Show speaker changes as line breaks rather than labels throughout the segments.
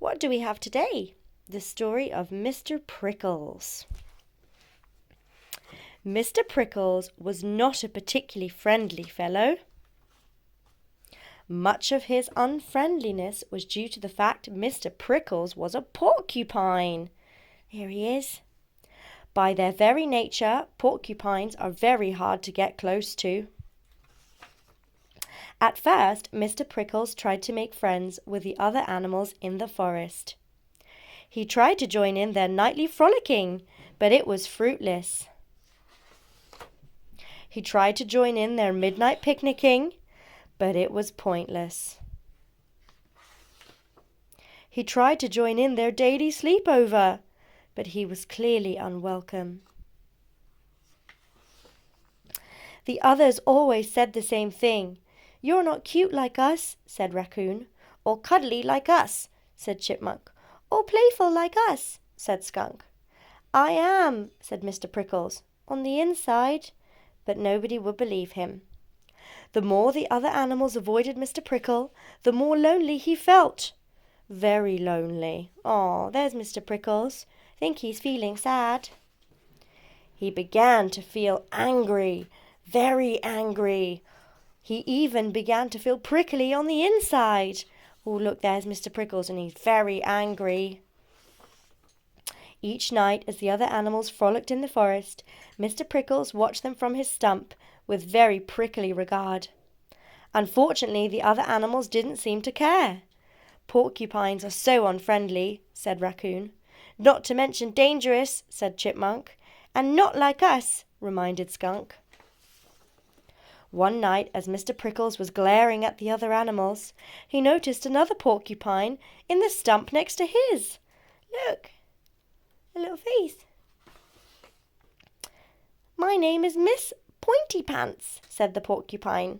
What do we have today? The story of Mr. Prickles. Mr. Prickles was not a particularly friendly fellow. Much of his unfriendliness was due to the fact Mr. Prickles was a porcupine. Here he is. By their very nature, porcupines are very hard to get close to. At first, Mr. Prickles tried to make friends with the other animals in the forest. He tried to join in their nightly frolicking, but it was fruitless. He tried to join in their midnight picnicking, but it was pointless. He tried to join in their daily sleepover, but he was clearly unwelcome. The others always said the same thing. "You're not cute like us," said Raccoon. "Or cuddly like us," said Chipmunk. "Or playful like us," said Skunk. "I am," said Mr. Prickles, "on the inside," but nobody would believe him. The more the other animals avoided Mr. Prickle, the more lonely he felt. Very lonely. "Aw, there's Mr. Prickles. Think he's feeling sad." He began to feel angry, very angry. He even began to feel prickly on the inside. Oh, look, there's Mr. Prickles, and he's very angry. Each night, as the other animals frolicked in the forest, Mr. Prickles watched them from his stump with very prickly regard. Unfortunately, the other animals didn't seem to care. "Porcupines are so unfriendly," said Raccoon. "Not to mention dangerous," said Chipmunk. "And not like us," reminded Skunk. One night, as Mr. Prickles was glaring at the other animals, he noticed another porcupine in the stump next to his. "Look, a little face." "My name is Miss Pointy Pants," said the porcupine.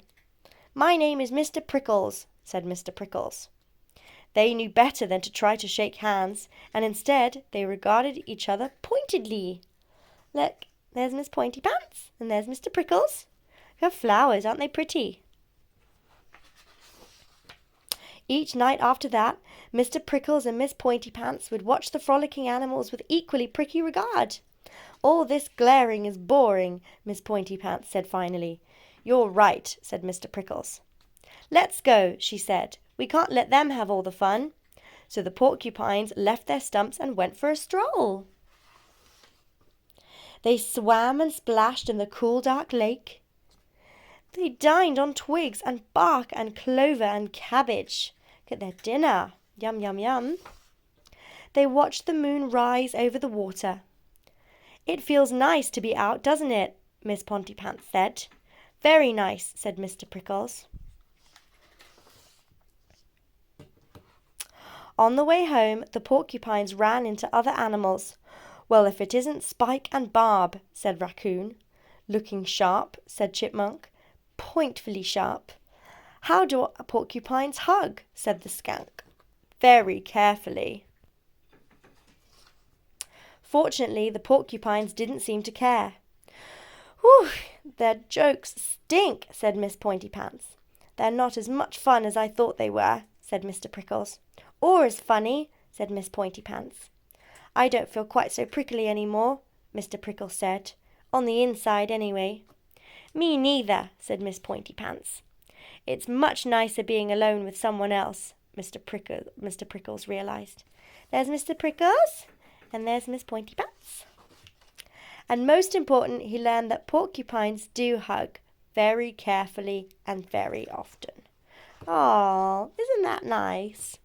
"My name is Mr. Prickles," said Mr. Prickles. They knew better than to try to shake hands, and instead they regarded each other pointedly. "Look, there's Miss Pointy Pants, and there's Mr. Prickles. Her flowers, aren't they pretty?" Each night after that, Mr. Prickles and Miss Pointy Pants would watch the frolicking animals with equally prickly regard. "All this glaring is boring," Miss Pointy Pants said finally. "You're right," said Mr. Prickles. "Let's go," she said. "We can't let them have all the fun." So the porcupines left their stumps and went for a stroll. They swam and splashed in the cool, dark lake. They dined on twigs and bark and clover and cabbage. Look at their dinner. Yum, yum, yum. They watched the moon rise over the water. "It feels nice to be out, doesn't it?" Miss Pointy Pants said. "Very nice," said Mr. Prickles. On the way home, the porcupines ran into other animals. "Well, if it isn't Spike and Barb," said Raccoon. "Looking sharp," said Chipmunk. "Pointfully sharp." "How do porcupines hug?" said the Skunk. "Very carefully." Fortunately, the porcupines didn't seem to care. "Whew, their jokes stink," said Miss Pointy Pants. "They're not as much fun as I thought they were," said Mr. Prickles. "Or as funny," said Miss Pointy Pants. "I don't feel quite so prickly any more," Mr. Prickles said. "On the inside, anyway." "Me neither," said Miss Pointy Pants. "It's much nicer being alone with someone else," Mr. Prickles realized. "There's Mr. Prickles, and there's Miss Pointy Pants." And most important, he learned that porcupines do hug very carefully and very often. "Aw, isn't that nice?"